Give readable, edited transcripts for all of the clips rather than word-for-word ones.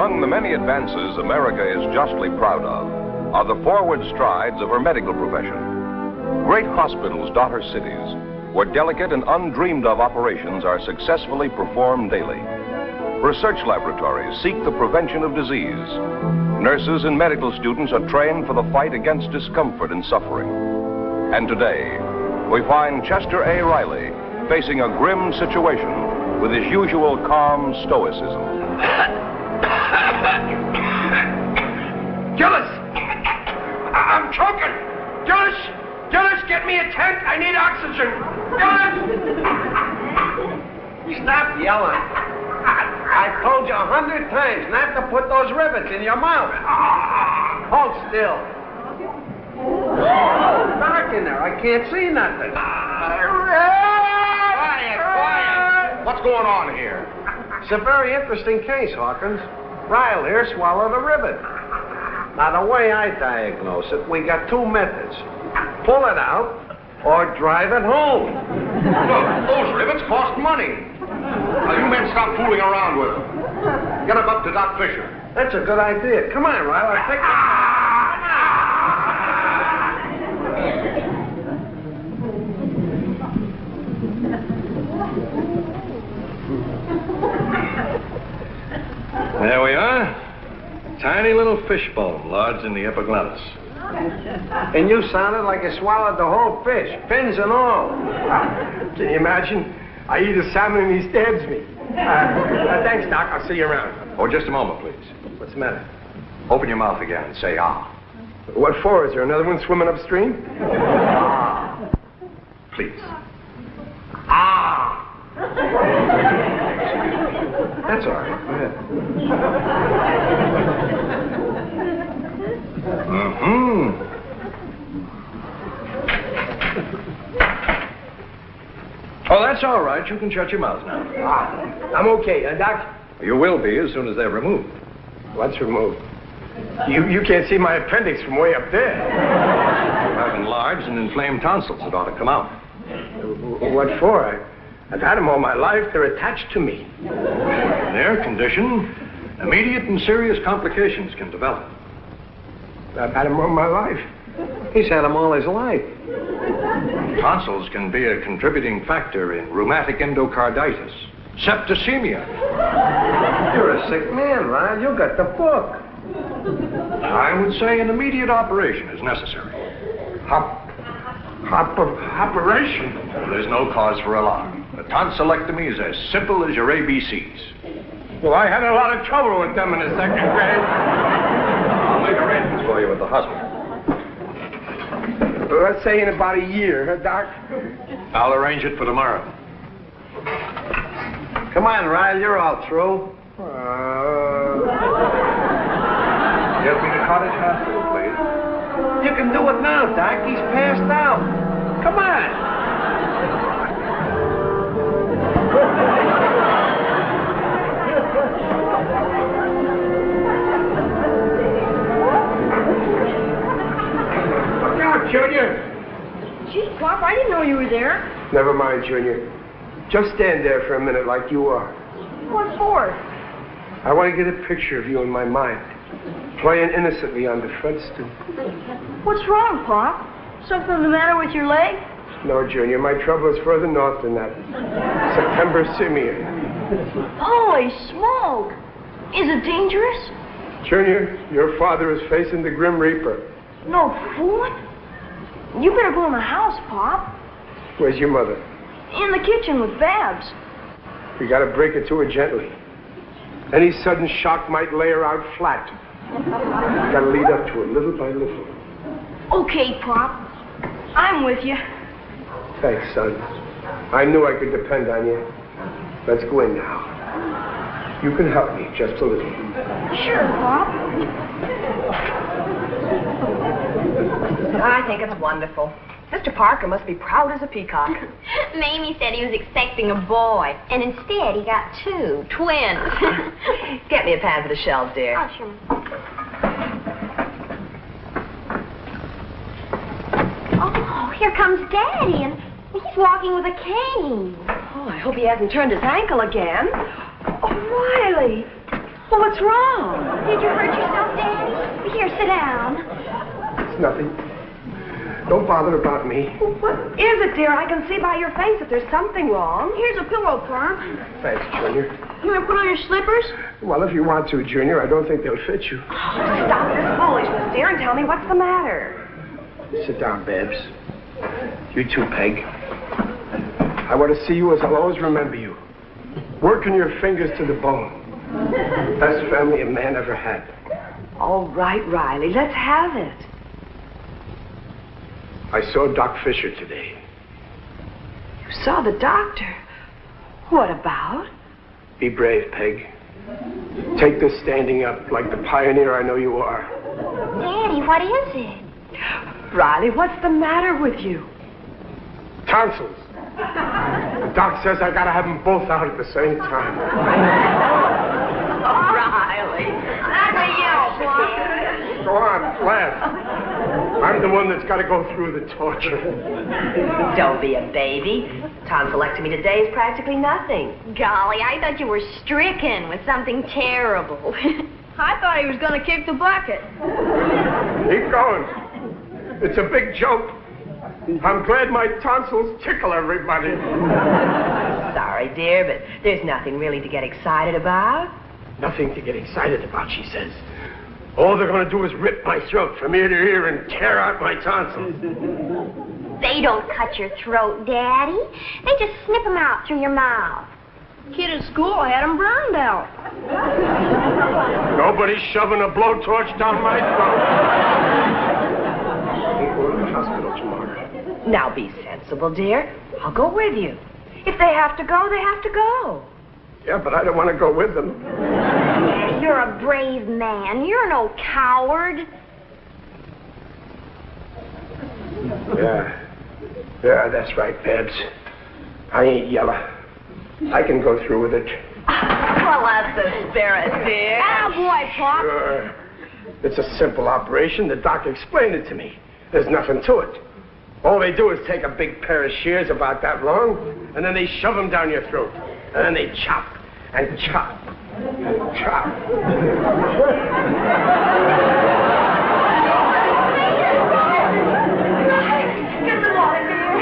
Among the many advances America is justly proud of are the forward strides of her medical profession. Great hospitals dot her cities, where delicate and undreamed of operations are successfully performed daily. Research laboratories seek the prevention of disease. Nurses and medical students are trained for the fight against discomfort and suffering. And today, we find Chester A. Riley facing a grim situation with his usual calm stoicism. Gillis! I'm choking! Gillis! Gillis, get me a tent! I need oxygen! Gillis! Stop yelling. I told you 100 times not to put those rivets in your mouth. Hold still. Oh, dark in there. I can't see nothing. Quiet, quiet. What's going on here? It's a very interesting case, Hawkins. Ryle here swallowed a rivet. Now, the way I diagnose it, we got two methods. Pull it out or drive it home. Look, those rivets cost money. Now, you men stop fooling around with them. Get them up to Doc Fisher. That's a good idea. Come on, Ryle. I'll take There we are. Tiny little fishbone lodged in the epiglottis. And you sounded like you swallowed the whole fish, fins and all. Can you imagine? I eat a salmon and he stabs me. Thanks, Doc. I'll see you around. Oh, just a moment, please. What's the matter? Open your mouth again and say, ah. What for? Is there another one swimming upstream? Ah. Please. Ah. That's all right. Go ahead. Mm-hmm. Oh, that's all right. You can shut your mouth now. I'm okay. Doc? You will be as soon as they're removed. What's removed? You can't see my appendix from way up there. You have enlarged and inflamed tonsils that ought to come out. What for? I've had them all my life. They're attached to me. In their condition, immediate and serious complications can develop. I've had them all my life. He's had them all his life. Tonsils can be a contributing factor in rheumatic endocarditis, septicemia. You're a sick man, Ryan. You got the book. I would say an immediate operation is necessary. Operation? There's no cause for alarm. A tonsillectomy is as simple as your ABCs. Well, I had a lot of trouble with them in the second grade. I'll make arrangements for you at the hospital. Let's say in about a year, huh, Doc? I'll arrange it for tomorrow. Come on, Ryle. You're all through. Get me to Cottage Hospital, please. You can do it now, Doc. He's passed out. Come on. Look out, Junior. Gee, Pop, I didn't know you were there. Never mind, Junior. Just stand there for a minute like you are. What for? I want to get a picture of you in my mind, playing innocently on the front stoop. What's wrong, Pop? Something the matter with your leg? No, Junior, my trouble is further north than that. September simian. Holy smoke! Is it dangerous? Junior, your father is facing the Grim Reaper. No food? You better go in the house, Pop. Where's your mother? In the kitchen with Babs. We gotta break it to her gently. Any sudden shock might lay her out flat. Gotta lead up to it little by little. Okay, Pop. I'm with you. Thanks, son. I knew I could depend on you. Let's go in now. You can help me just a little. Sure, Pop. I think it's wonderful. Mr. Parker must be proud as a peacock. Mamie said he was expecting a boy, and instead he got two twins. Get me a pan for the shells, dear. Oh, sure. Oh, here comes Daddy, and he's walking with a cane. Oh, I hope he hasn't turned his ankle again. Oh, Riley. Well, what's wrong? Did you hurt yourself, Daddy? Here, sit down. It's nothing. Don't bother about me. What is it, dear? I can see by your face that there's something wrong. Here's a pillow, Perm. Thanks, Junior. You want to put on your slippers? Well, if you want to, Junior, I don't think they'll fit you. Stop this foolishness, dear, and tell me what's the matter. Sit down, Babs. You too, Peg. I want to see you as I'll always remember you. Working your fingers to the bone. Best family a man ever had. All right, Riley, let's have it. I saw Doc Fisher today. You saw the doctor. What about? Be brave, Peg. Take this standing up like the pioneer I know you are. Daddy, what is it? Riley, what's the matter with you? Tonsils. The doc says I gotta have them both out at the same time. Riley. That's a yell, boy. Go on, laugh. I'm the one that's got to go through the torture. Don't be a baby. Tonsillectomy today is practically nothing. Golly, I thought you were stricken with something terrible. I thought he was going to kick the bucket. Keep going. It's a big joke. I'm glad my tonsils tickle everybody. Sorry, dear, but there's nothing really to get excited about. Nothing to get excited about, she says. All they're going to do is rip my throat from ear to ear and tear out my tonsils. They don't cut your throat, Daddy. They just snip them out through your mouth. Kid at school had them burned out. Nobody's shoving a blowtorch down my throat. I'll go to the hospital tomorrow. Now be sensible, dear. I'll go with you. If they have to go, they have to go. Yeah, but I don't want to go with them. Daddy, you're a brave man. You're no coward. Yeah, that's right, Babs. I ain't yellow. I can go through with it. Well, that's the spirit, dear. Ah, boy, Pop. Sure. It's a simple operation. The doc explained it to me. There's nothing to it. All they do is take a big pair of shears about that long, and then they shove them down your throat. And then they chop and chop and chop. Get the water, dear.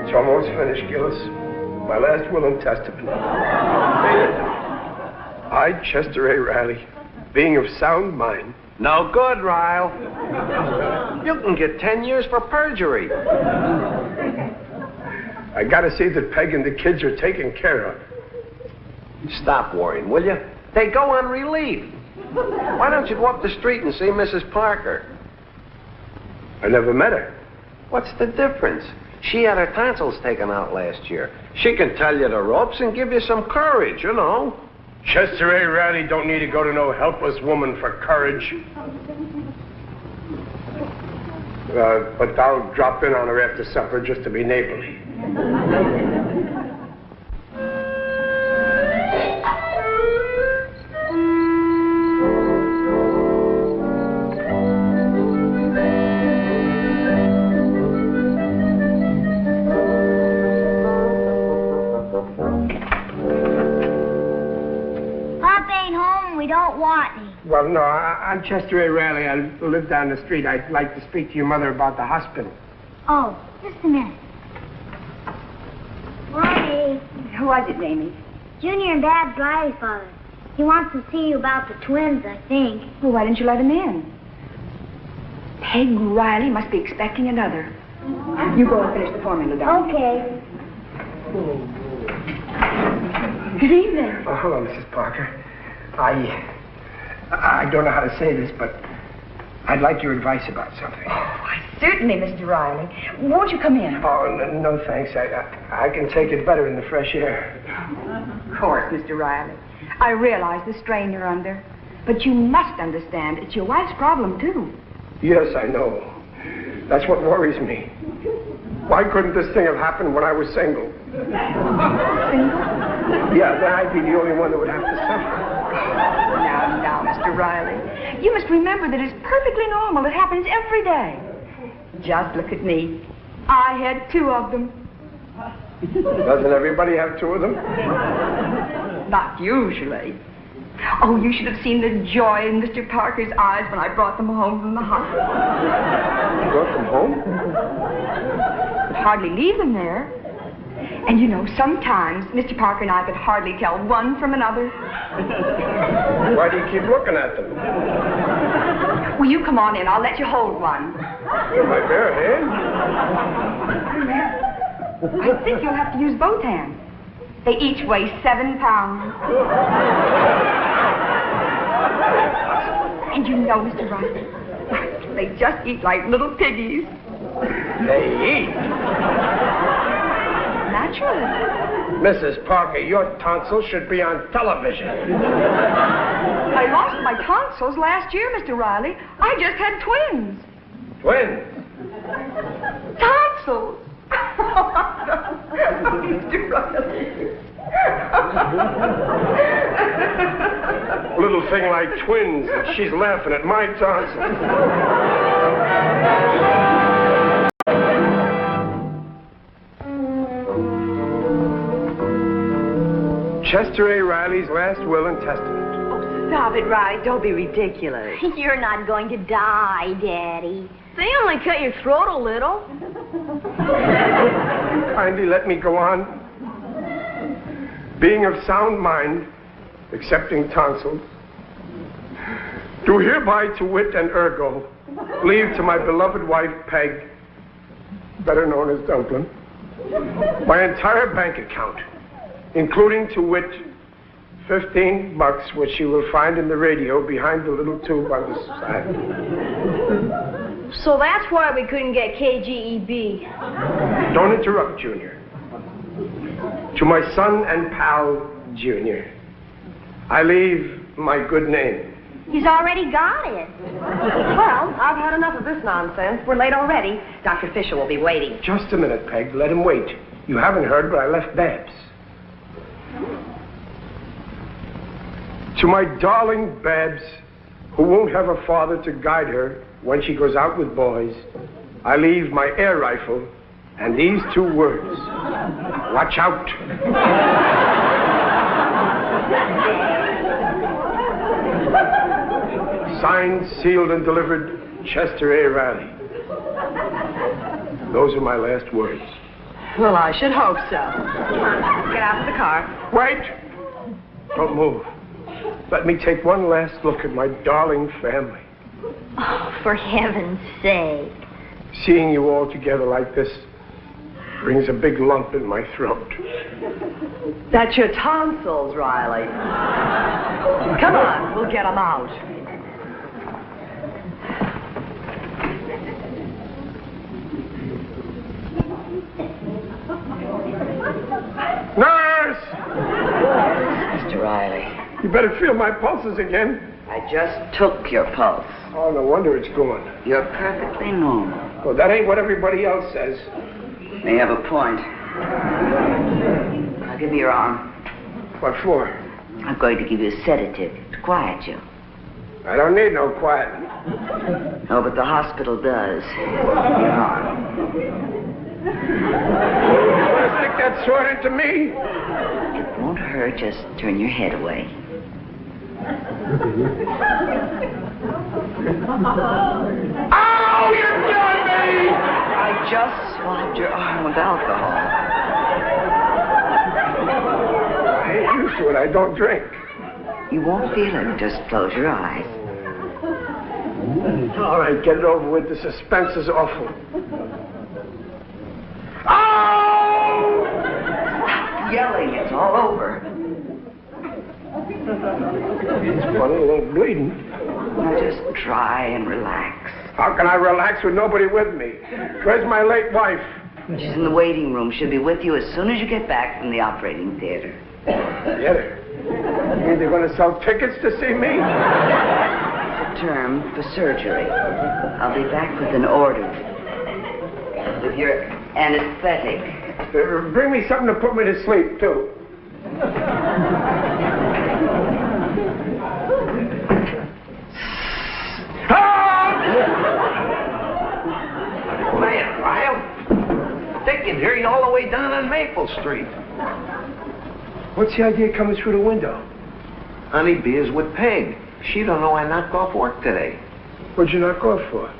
It's almost finished, Gillis. My last will and testament. I, Chester A. Riley, being of sound mind. No good, Ryle. You can get 10 years for perjury. I gotta see that Peg and the kids are taken care of. Stop worrying, will you? They go on relief. Why don't you go up the street and see Mrs. Parker? I never met her. What's the difference? She had her tonsils taken out last year. She can tell you the ropes and give you some courage, you know. Chester A. Riley don't need to go to no helpless woman for courage. But I'll drop in on her after supper just to be neighborly. Don't want any. Well, no, I'm Chester A. Riley. I live down the street. I'd like to speak to your mother about the hospital. Oh, just a minute. Morning. Who was it, Mamie? Junior and Dad's Riley's father. He wants to see you about the twins, I think. Well, why didn't you let him in? Peg Riley must be expecting another. You go and finish the formula, darling. Okay. Good evening. Oh, hello, Mrs. Parker. I don't know how to say this, but I'd like your advice about something. Oh, certainly, Mr. Riley. Won't you come in? Oh, no thanks. I can take it better in the fresh air. Of course, Mr. Riley. I realize the strain you're under. But you must understand, it's your wife's problem, too. Yes, I know. That's what worries me. Why couldn't this thing have happened when I was single? Single? Yeah, then I'd be the only one that would have to suffer. Now, Mr. Riley, you must remember that it's perfectly normal. It happens every day. Just look at me. I had 2 of them. Doesn't everybody have 2 of them? not usually. Oh, you should have seen the joy in Mr. Parker's eyes when I brought them home from the hospital. You brought them home? Could hardly leave them there. And you know, sometimes Mr. Parker and I could hardly tell one from another. Why do you keep looking at them? Will you come on in? I'll let you hold one. With my bare hands? I think you'll have to use both hands. They each weigh 7 pounds. And you know, Mr. Riley, they just eat like little piggies. They eat? Naturally. Mrs. Parker, your tonsils should be on television. I lost my tonsils last year, Mr. Riley. I just had twins. Twins? Tonsils. Mr. Riley. A little thing like twins, and she's laughing at my tonsils. Chester A. Riley's last will and testament. Oh, stop it, Riley. Don't be ridiculous. You're not going to die, Daddy. They only cut your throat a little. Kindly let me go on. Being of sound mind, excepting tonsils, do hereby to wit and ergo leave to my beloved wife, Peg, better known as Dumpling, my entire bank account, including to wit $15, which you will find in the radio behind the little tube on the side. So that's why we couldn't get KGEB. Don't interrupt, Junior. To my son and pal, Junior, I leave my good name. He's already got it. Well, I've had enough of this nonsense. We're late already. Dr. Fisher will be waiting. Just a minute, Peg. Let him wait. You haven't heard, but I left Babs. To my darling Babs, who won't have a father to guide her when she goes out with boys, I leave my air rifle and these 2 words. Watch out. Signed, sealed, and delivered, Chester A. Riley. Those are my last words. Well, I should hope so. Get out of the car. Wait! Don't move. Let me take one last look at my darling family. Oh, for heaven's sake. Seeing you all together like this brings a big lump in my throat. That's your tonsils, Riley. Come on, we'll get them out. Nurse! Mr. Riley, You better feel my pulses again. I just took your pulse. Oh, no wonder it's going. You're perfectly normal. Well, that ain't what everybody else says. May have a point. Now give me your arm. What for? I'm going to give you a sedative to quiet you. I don't need no quiet. No, but the hospital does. Your arm. You want to stick that sword into me? It won't hurt. Just turn your head away. Ow! You done me! I just swabbed your arm with alcohol. I ain't used to it. I don't drink. You won't feel it. Just close your eyes. All right, get it over with. The suspense is awful. Ow! Stop yelling. It's all over. It's funny, a little bleeding. Now just try and relax. How can I relax with nobody with me? Where's my late wife? She's in the waiting room. She'll be with you as soon as you get back from the operating theater. Get her. You mean they're going to sell tickets to see me? It's a term for surgery. I'll be back with an order. With your anesthetic. Bring me something to put me to sleep, too. Man, Ryle, they can hear you all the way down on Maple Street. What's the idea coming through the window? Honey beers with Peg. She don't know I knocked off work today. What'd you knock off for?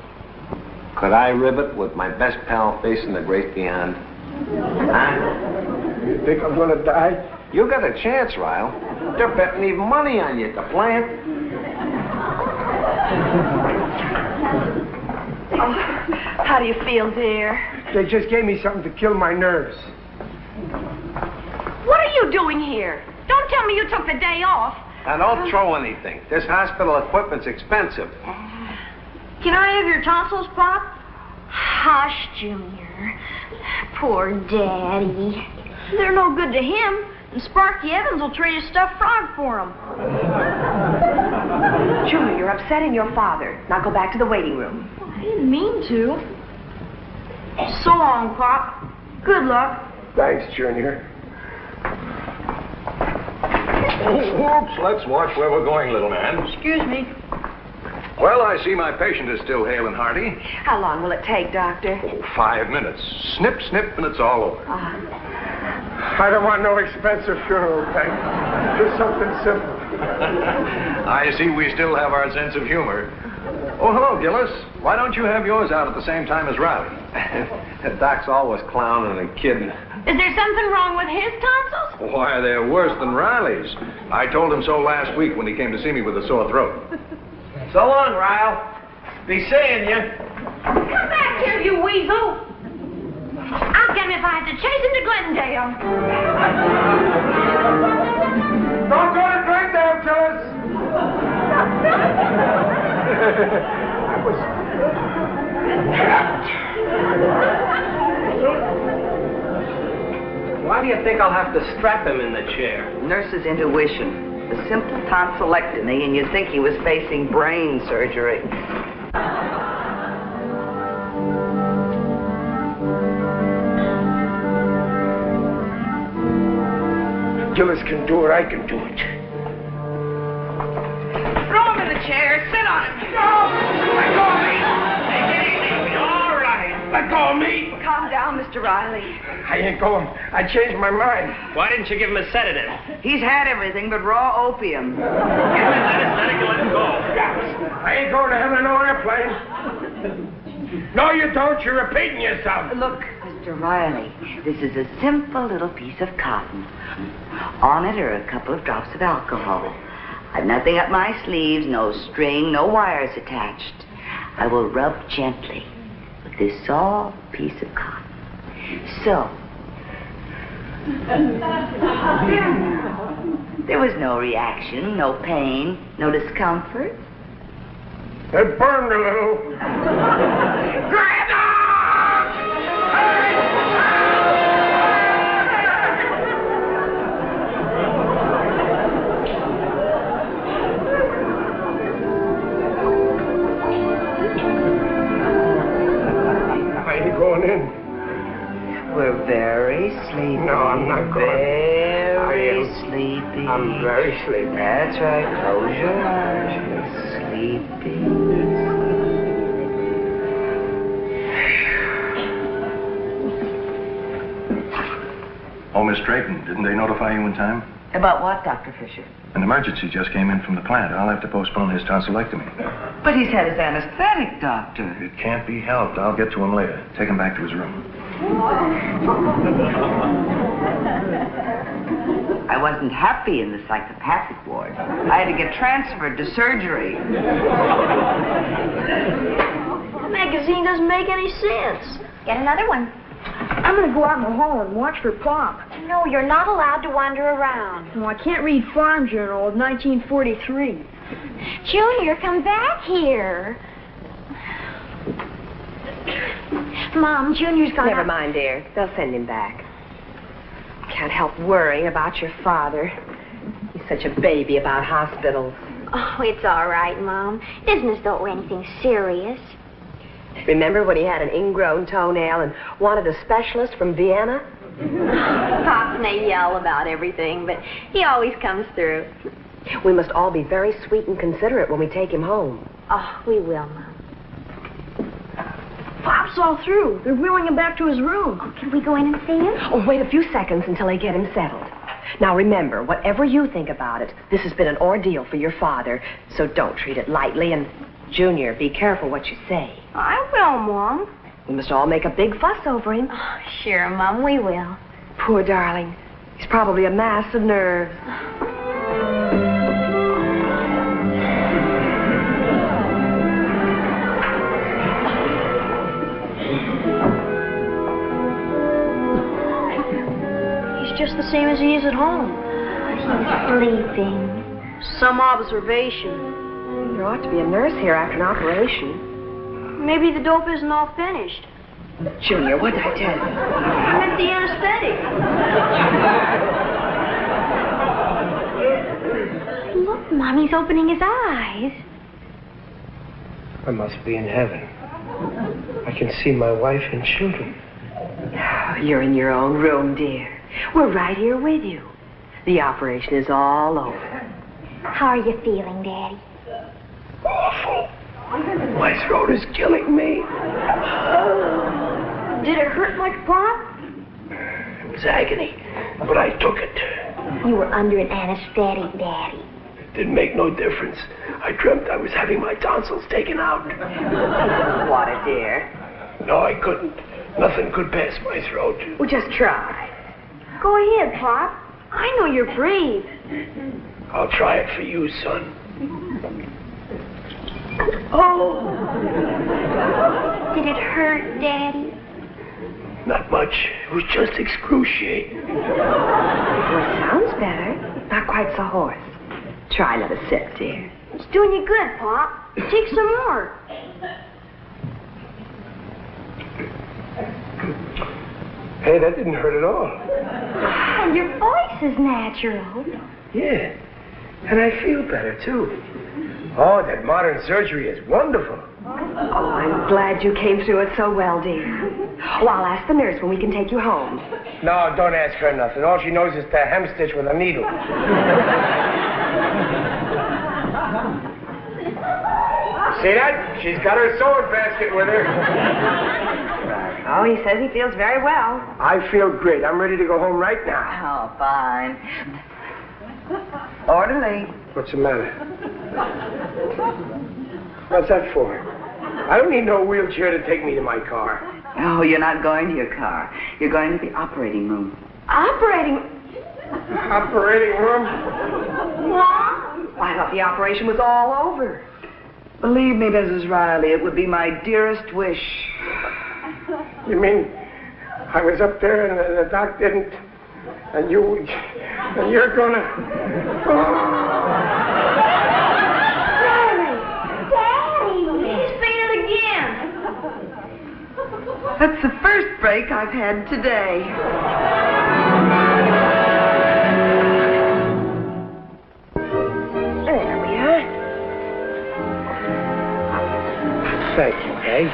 Could I rivet with my best pal facing the great beyond? Huh? You think I'm gonna die? You got a chance, Ryle. They're betting even money on you at the plant. Oh, how do you feel, dear? They just gave me something to kill my nerves. What are you doing here? Don't tell me you took the day off. Now, don't throw anything. This hospital equipment's expensive. Can I have your tonsils, Pop? Hush, Junior. Poor Daddy. They're no good to him, and Sparky Evans will trade his stuffed frog for him. Junior, you're upsetting your father. Now go back to the waiting room. I didn't mean to. So long, Pop. Good luck. Thanks, Junior. Oops, let's watch where we're going, little man. Excuse me. Well, I see my patient is still hale and hearty. How long will it take, Doctor? Oh, 5 minutes. Snip, snip, and it's all over. I don't want no expensive funeral, Peg. Just something simple. I see we still have our sense of humor. Oh, hello, Gillis. Why don't you have yours out at the same time as Riley? The doc's always clowning and kidding. Is there something wrong with his tonsils? Why, they're worse than Riley's. I told him so last week when he came to see me with a sore throat. So long, Ryle. Be seeing you. Come back here, you weasel. I'll get him if I have to chase him to Glendale. Don't go to Glendale, Gillis. Why do you think I'll have to strap him in the chair? Nurse's intuition. A simple tonsillectomy, and you'd think he was facing brain surgery. Gillis can do it, I can do it. Throw him in the chair. Sit on it. No! Let go of me! Take it easy. All right. Let go of me. Calm down, Mr. Riley. I ain't going. I changed my mind. Why didn't you give him a sedative? He's had everything but raw opium. Give him that anesthetic and let him go. I ain't going to hell in no airplane. No, you don't. You're repeating yourself. Look, Mr. Riley, this is a simple little piece of cotton. On it are a couple of drops of alcohol. I've nothing up my sleeves, no string, no wires attached. I will rub gently with this soft piece of cotton. So. There was no reaction, no pain, no discomfort. It burned a little. I ain't going in. We're very sleepy. No, I'm not going. Very sleepy. I'm very sleepy. That's right. Close your eyes. You're sleepy. Oh, Miss Drayton, didn't they notify you in time? About what, Dr. Fisher? An emergency just came in from the plant. I'll have to postpone his tonsillectomy. But he's had his anesthetic, Doctor. It can't be helped. I'll get to him later. Take him back to his room. I wasn't happy in the psychopathic ward. I had to get transferred to surgery. The magazine doesn't make any sense. Get another one. I'm going to go out in the hall and watch for Pop. No, you're not allowed to wander around. Well, I can't read Farm Journal of 1943. Junior, come back here. Mom, Junior's gone Never out. mind, dear. They'll send him back. Can't help worrying about your father. He's such a baby about hospitals. Oh, it's all right, Mom. It isn't as though it were anything serious. Remember when he had an ingrown toenail and wanted a specialist from Vienna? Pops may yell about everything, but he always comes through. We must all be very sweet and considerate when we take him home. Oh, we will, Mom. Pop's all through. They're wheeling him back to his room. Oh, can we go in and see him? Oh, wait a few seconds until they get him settled. Now remember, whatever you think about it, this has been an ordeal for your father, so don't treat it lightly. And, Junior, be careful what you say. I will, Mom. We must all make a big fuss over him. Oh, sure, Mom, we will. Poor darling. He's probably a mass of nerves. Just the same as he is at home. Sleeping. Some observation. There ought to be a nurse here after an operation. Maybe the dope isn't all finished. Junior, what did I tell you? I meant the anesthetic. Look, Mommy's opening his eyes. I must be in heaven. I can see my wife and children. Oh, you're in your own room, dear. We're right here with you. The operation is all over. How are you feeling, Daddy? Awful. My throat is killing me. Did it hurt much, Pop? It was agony, but I took it. You were under an anesthetic, Daddy. It didn't make no difference. I dreamt I was having my tonsils taken out. What a dear. No, I couldn't. Nothing could pass my throat. Well, just try. Go ahead, Pop. I know you're brave. I'll try it for you, son. Oh! Did it hurt, Daddy? Not much. It was just excruciating. Well, it sounds better. Not quite so hoarse. Try another sip, dear. It's doing you good, Pop. Take some more. Hey, that didn't hurt at all. And your voice is natural. Yeah. And I feel better, too. Oh, that modern surgery is wonderful. Oh, I'm glad you came through it so well, dear. Well, I'll ask the nurse when we can take you home. No, don't ask her nothing. All she knows is to hemstitch with a needle. See that? She's got her sewing basket with her. Oh, he says he feels very well. I feel great. I'm ready to go home right now. Oh, fine. Orderly. What's the matter? What's that for? I don't need no wheelchair to take me to my car. Oh, you're not going to your car. You're going to the operating room. Operating room? What? I thought the operation was all over. Believe me, Mrs. Riley, it would be my dearest wish. You mean I was up there and the doc didn't, and you're gonna... Daddy! He's fainted again. That's the first break I've had today. There we are. Thank you, Peg.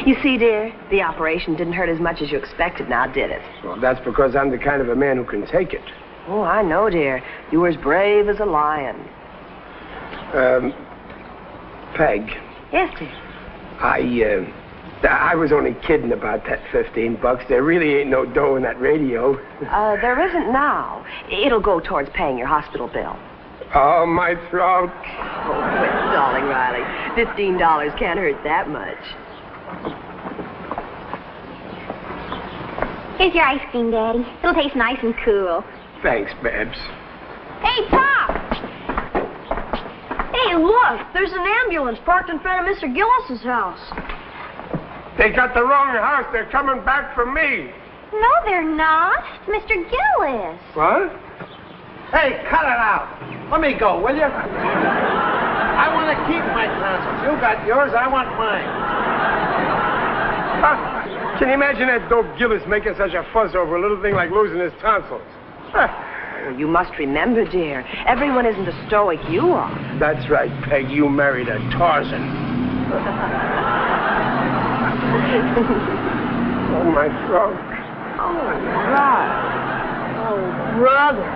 You see, dear, the operation didn't hurt as much as you expected now, did it? Well, that's because I'm the kind of a man who can take it. Oh, I know, dear. You were as brave as a lion. Peg. Yes, dear. I was only kidding about that $15. There really ain't no dough in that radio. There isn't now. It'll go towards paying your hospital bill. Oh, my throat. Oh, quit stalling, Riley. $15 can't hurt that much. Here's your ice cream, Daddy. It'll taste nice and cool. Thanks, Babs. Hey, Pop! Hey, look! There's an ambulance parked in front of Mr. Gillis's house. They got the wrong house. They're coming back for me. No, they're not. It's Mr. Gillis. What? Hey, cut it out. Let me go, will you? I want to keep my tonsils. You got yours, I want mine. Can you imagine that dope Gillis making such a fuss over a little thing like losing his tonsils? Oh, you must remember, dear, everyone isn't as stoic you are. That's right, Peg. You married a Tarzan. Oh, my throat. Oh, my God. Oh, brother.